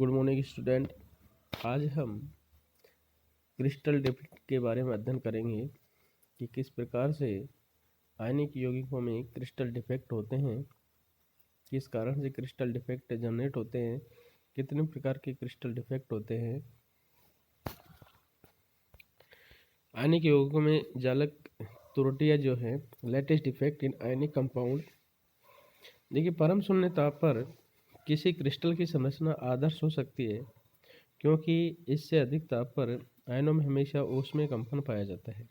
Good morning student. आज हम crystal defect के बारे में अध्ययन करेंगे कि किस प्रकार से आयनिक यौगिकों में क्रिस्टल डिफेक्ट होते हैं, किस कारण से क्रिस्टल डिफेक्ट जनरेट होते हैं, कितने प्रकार के क्रिस्टल डिफेक्ट होते हैं। आयनिक यौगिकों में जालक त्रुटियां जो है latest defect in ionic compound. देखिए, परम शून्य ताप पर किसी क्रिस्टल की संरचना आदर्श हो सकती है क्योंकि इससे अधिक ताप पर आयनों में हमेशा ऊष्मीय कंपन पाया जाता है,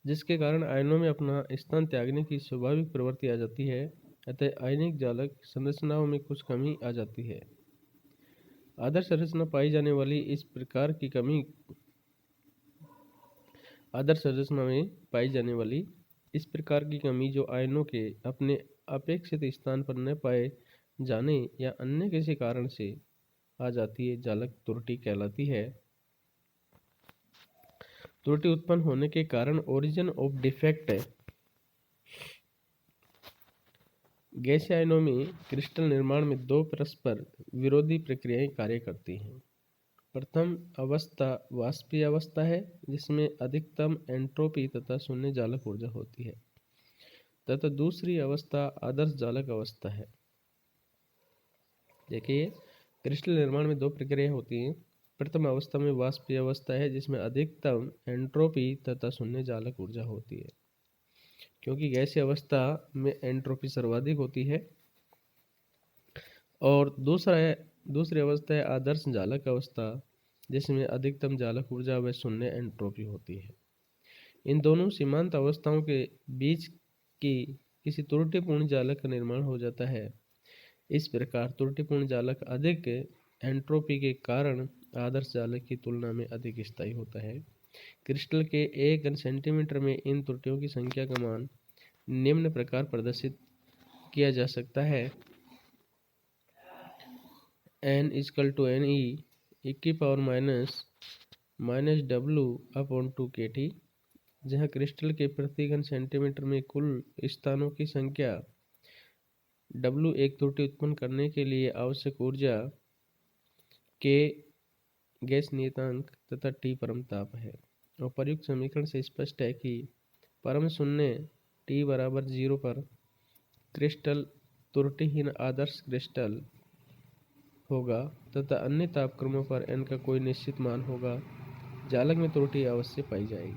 जिसके कारण आयनों में अपना स्थान त्यागने की स्वाभाविक प्रवृत्ति आ जाती है। अतः आयनिक जालक संरचनाओं में कुछ कमी आ जाती है। आदर्श संरचना पाई जाने वाली इस प्रकार की कमी आदर्श संरचना में पाई जाने वाली इस प्रकार की कमी जो आयनों के अपने अपेक्षित स्थान पर न पाए जाने या अन्य किसी कारण से आ जाती है, जालक त्रुटि कहलाती है। त्रुटि उत्पन्न होने के कारण ओरिजिन ऑफ डिफेक्ट गैसीय आयनों में क्रिस्टल निर्माण में दो परस्पर विरोधी प्रक्रियाएं कार्य करती हैं। प्रथम अवस्था वाष्पीय अवस्था है, जिसमें अधिकतम एंट्रोपी तथा शून्य जालक ऊर्जा होती है, तथा दूसरी अवस्था आदर्श जालक अवस्था है। देखिए, क्रिस्टल निर्माण में दो प्रक्रियाएं होती हैं। प्रथम अवस्था में वाष्पीय अवस्था है, जिसमें अधिकतम एंट्रोपी तथा शून्य जालक ऊर्जा होती है, क्योंकि गैसीय अवस्था में एंट्रोपी सर्वाधिक होती है। और दूसरी अवस्था है आदर्श जालक अवस्था, जिसमें अधिकतम जालक ऊर्जा व शून्य एंट्रोपी होती है। इन दोनों सीमांत अवस्थाओं के बीच की किसी त्रुटिपूर्ण जालक का निर्माण हो जाता है। इस प्रकार त्रुटिपूर्ण जालक अधिक एंट्रोपी के कारण आदर्श जालक की तुलना में अधिक स्थायी होता है। क्रिस्टल के 1 घन सेंटीमीटर में इन त्रुटियों की संख्या का मान निम्न प्रकार प्रदर्शित किया जा सकता है। n=ne (e⁻⁻w/2kT), जहाँ क्रिस्टल के प्रति घन सेंटीमीटर में कुल स्थानों की संख्या, W एक त्रुटि उत्पन्न करने के लिए आवश्यक ऊर्जा, K गैस नियतांक तथा T परम ताप है। उपर्युक्त समीकरण से स्पष्ट है कि परम शून्य T बराबर 0 पर क्रिस्टल त्रुटिहीन आदर्श क्रिस्टल होगा तथा अन्य तापक्रमों पर n का कोई निश्चित मान होगा। जालक में त्रुटि अवश्य पाई जाएगी।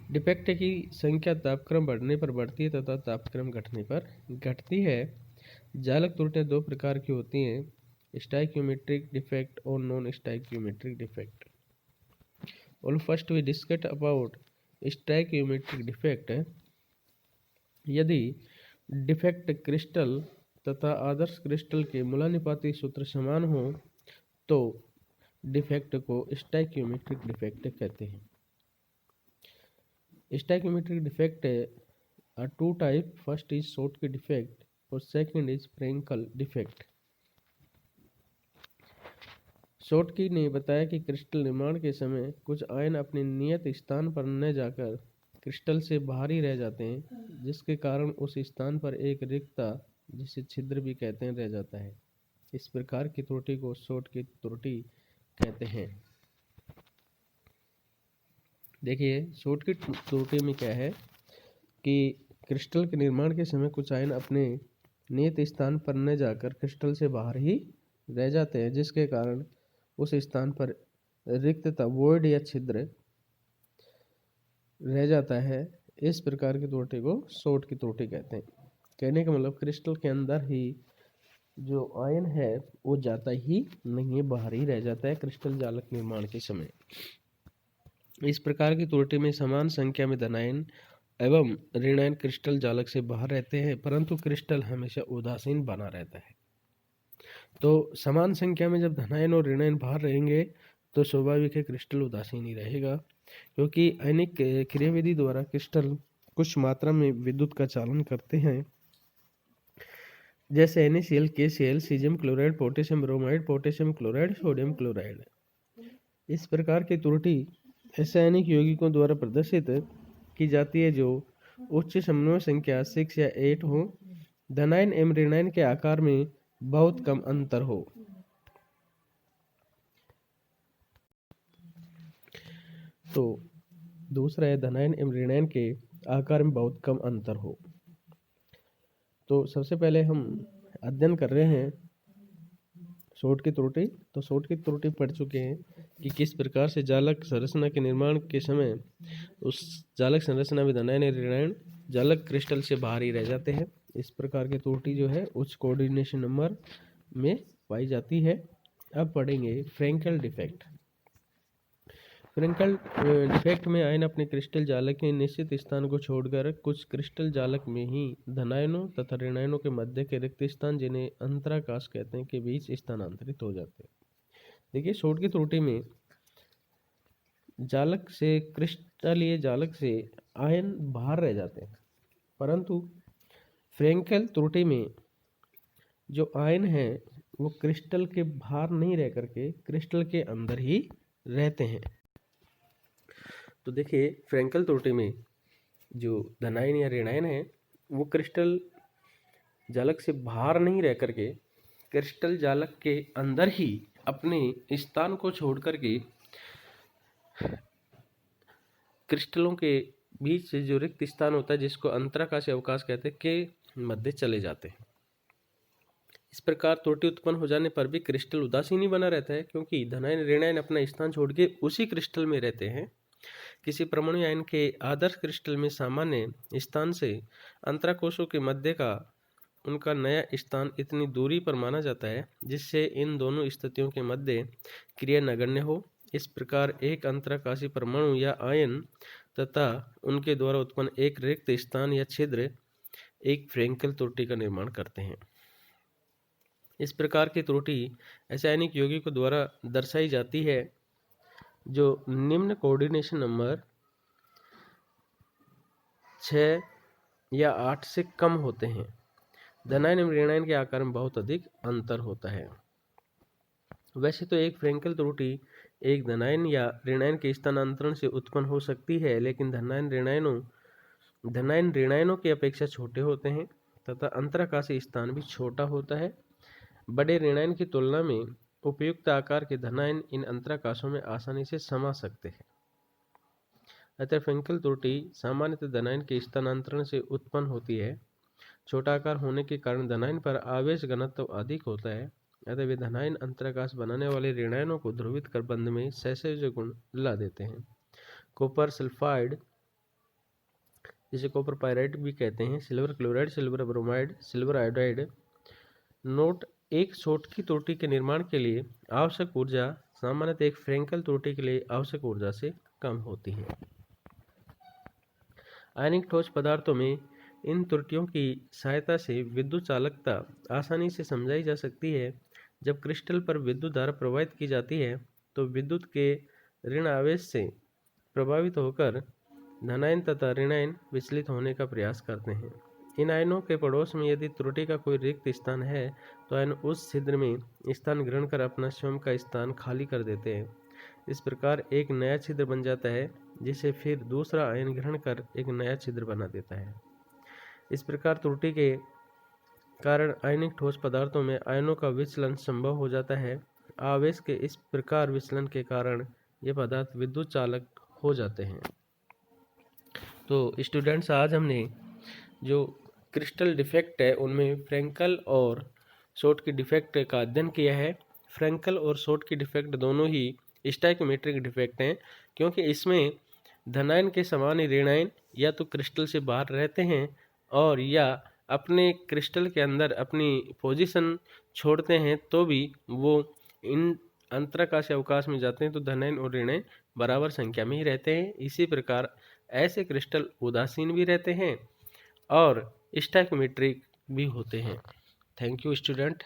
डिफेक्ट की संख्या तापक्रम बढ़ने पर बढ़ती है तथा तापक्रम घटने पर घटती है। जालक त्रुटियां दो प्रकार की होती हैं, स्टाइक्योमेट्रिक डिफेक्ट और नॉन स्टाइक्योमेट्रिक डिफेक्ट। और first we discuss about stoichiometric defect. यदि डिफेक्ट क्रिस्टल तथा आदर्श क्रिस्टल के मूलानुपाती सूत्र समान हो तो डिफेक्ट को स्टाइक्योमेट्रिक डिफेक्ट कहते हैं। Stoichiometric defect are two type. First is Schottky defect और second is Frenkel defect. Schottky ने बताया कि क्रिस्टल निर्माण के समय कुछ आयन अपने नियत स्थान पर न जाकर क्रिस्टल से बाहर ही रह जाते हैं, जिसके कारण उस स्थान पर एक रिक्तता, जिसे छिद्र भी कहते हैं, रह जाता है। इस प्रकार की त्रुटि को शॉटकी त्रुटि कहते हैं। देखिए, शॉटकी त्रुटि में क्या है कि क्रिस्टल के निर्माण के समय कुछ आयन अपने नियत स्थान पर न जाकर क्रिस्टल से बाहर ही रह जाते हैं, जिसके कारण उस स्थान पर रिक्तता, वॉइड या छिद्र रह जाता है। इस प्रकार की त्रुटि को शॉटकी त्रुटि कहते हैं। कहने का मतलब क्रिस्टल के अंदर ही जो आयन है वो जाता ही नहीं है, बाहर ही रह जाता है क्रिस्टल जालक निर्माण के समय। इस प्रकार की त्रुटि में समान संख्या में धनायन एवं ऋणायन क्रिस्टल जालक से बाहर रहते हैं, परंतु क्रिस्टल हमेशा उदासीन बना रहता है। तो समान संख्या में जब धनायन और ऋणायन बाहर रहेंगे तो स्वाभाविक है क्रिस्टल उदासीन ही रहेगा, क्योंकि आयनिक क्रियाविधि द्वारा क्रिस्टल कुछ मात्रा में विद्युत का चालन करते हैं, जैसे NaCl, KCl, caesium chloride, potassium bromide, potassium chloride, sodium chloride. इस प्रकार की त्रुटि ऐसे आयनिक यौगिकों द्वारा प्रदर्शित की जाती है जो उच्च समन्वय संख्या 6 या 8 हो। धनायन एवं ऋणायन के आकार में बहुत कम अंतर हो। तो दूसरा है धनायन एवं ऋणायन के आकार में बहुत कम अंतर हो। तो सबसे पहले हम अध्ययन कर रहे हैं शोट की त्रुटि। तो शोट की त्रुटि पढ़ चुके हैं कि किस प्रकार से जालक संरचना के निर्माण के समय उस जालक संरचना में धनायन ऋणायन जालक क्रिस्टल से बाहर ही रह जाते हैं। इस प्रकार की त्रुटि जो है उच्च कोऑर्डिनेशन नंबर में पाई जाती है। अब पढ़ेंगे फ्रेंकल डिफेक्ट। फ्रेंकल डिफेक्ट में आयन अपने क्रिस्टल जालक के निश्चित स्थान को छोड़कर कुछ क्रिस्टल जालक में ही धनायनों तथा ऋणायनों के मध्य के रिक्त स्थान, जिन्हें अंतराकाश कहते हैं, के बीच स्थानांतरित हो जाते हैं। देखिए, शोट की त्रुटि में जालक से क्रिस्टलीय जालक से आयन बाहर रह जाते हैं, परंतु फ्रेंकल त्रुटि में जो आयन है वो क्रिस्टल के बाहर नहीं रह करके क्रिस्टल के अंदर ही रहते हैं। तो देखिए, फ्रेंकल त्रुटि में जो धनायन या ऋणायन है वो क्रिस्टल जालक से बाहर नहीं रह करके क्रिस्टल जालक के अंदर ही अपने स्थान को छोड़ करके क्रिस्टलों के बीच से जो रिक्त स्थान होता है, जिसको अंतराकाश अवकाश कहते हैं, के मध्य चले जाते हैं। इस प्रकार त्रुटि उत्पन्न हो जाने पर भी क्रिस्टल उदासीन ही बना रहता है, क्योंकि धनायन ऋणायन अपना स्थान छोड़ के उसी क्रिस्टल में रहते हैं। किसी परमाणु आयन के आदर्श क्रिस्टल में सामान्य स्थान से अंतराकोशों के मध्य का उनका नया स्थान इतनी दूरी पर माना जाता है जिससे इन दोनों स्थितियों के मध्य क्रिया नगण्य हो। इस प्रकार एक अंतराकाशी परमाणु या आयन तथा उनके द्वारा उत्पन्न एक रिक्त स्थान या छिद्र एक फ्रेंकल त्रुटि का निर्माण करते हैं। इस प्रकार की त्रुटि रासायनिक यौगिकों द्वारा दर्शाई जाती है जो निम्न कोऑर्डिनेशन नंबर 6 या 8 से कम होते हैं। धनायन एवं ऋणायन के आकार में बहुत अधिक अंतर होता है। वैसे तो एक फ्रेंकल त्रुटि एक धनायन या ऋणायन के स्थानांतरण से उत्पन्न हो सकती है, लेकिन धनायन ऋणायनों की अपेक्षा छोटे होते हैं तथा अंतराकाशी स्थान भी छोटा होता है। बड़े ऋणायन की तुलना में उपयुक्त आकार के धनायन इन अंतराकाशों में आसानी से समा सकते हैं। अतः फ्रेंकल त्रुटि सामान्यतः धनायन के स्थानांतरण से उत्पन्न होती है। छोटा आकार होने के कारण धनायन पर आवेश घनत्व अधिक होता है, अतः वे धनायन अंतराकाश बनाने वाले ऋणायनों को ध्रुवित कर बंध में सहसंयोजक गुण ला देते हैं। कॉपर सल्फाइड, जिसे कॉपर पायराइड भी कहते हैं, silver chloride, silver bromide, silver iodide. Note: एक शोट की त्रुटि के निर्माण के लिए आवश्यक ऊर्जा सामान्यतः एक फ्रेंकल त्रुटि के लिए आवश्यक ऊर्जा से कम होती है। आयनिक ठोस पदार्थों में इन त्रुटियों की सहायता से विद्युत चालकता आसानी से समझाई जा सकती है। जब क्रिस्टल पर विद्युत धारा प्रवाहित की जाती है तो विद्युत के ऋण आवेश से प्रभावित होकर धनायन तथा ऋणायन विचलित होने का प्रयास करते हैं। इन आयनों के पड़ोस में यदि त्रुटि का कोई रिक्त स्थान है तो आयन उस छिद्र में स्थान ग्रहण कर अपना स्वयं का स्थान खाली कर देते हैं। इस प्रकार एक नया छिद्र बन जाता है, जिसे फिर दूसरा आयन ग्रहण कर एक नया छिद्र बना देता है। इस प्रकार त्रुटि के कारण आयनिक ठोस पदार्थों में आयनों का विचलन संभव हो जाता है। आवेश के इस प्रकार विचलन के कारण ये पदार्थ विद्युत चालक हो जाते हैं। तो स्टूडेंट्स, आज हमने जो क्रिस्टल डिफेक्ट है उनमें फ्रेंकल और शोट की डिफेक्ट का अध्ययन किया है। फ्रेंकल और शोट की डिफेक्ट दोनों ही स्टोइकोमेट्रिक डिफेक्ट हैं, क्योंकि इसमें धनायन के समान ही ऋणायन या तो क्रिस्टल से बाहर रहते हैं और या अपने क्रिस्टल के अंदर अपनी पोजीशन छोड़ते हैं, तो भी वो इन अंतराकाशीय अवकाश में जाते हैं तो धनायन और ऋणायन बराबर संख्या में ही रहते हैं। इसी प्रकार ऐसे क्रिस्टल उदासीन भी रहते हैं और स्टोइकोमेट्रिक भी होते हैं। Thank you student.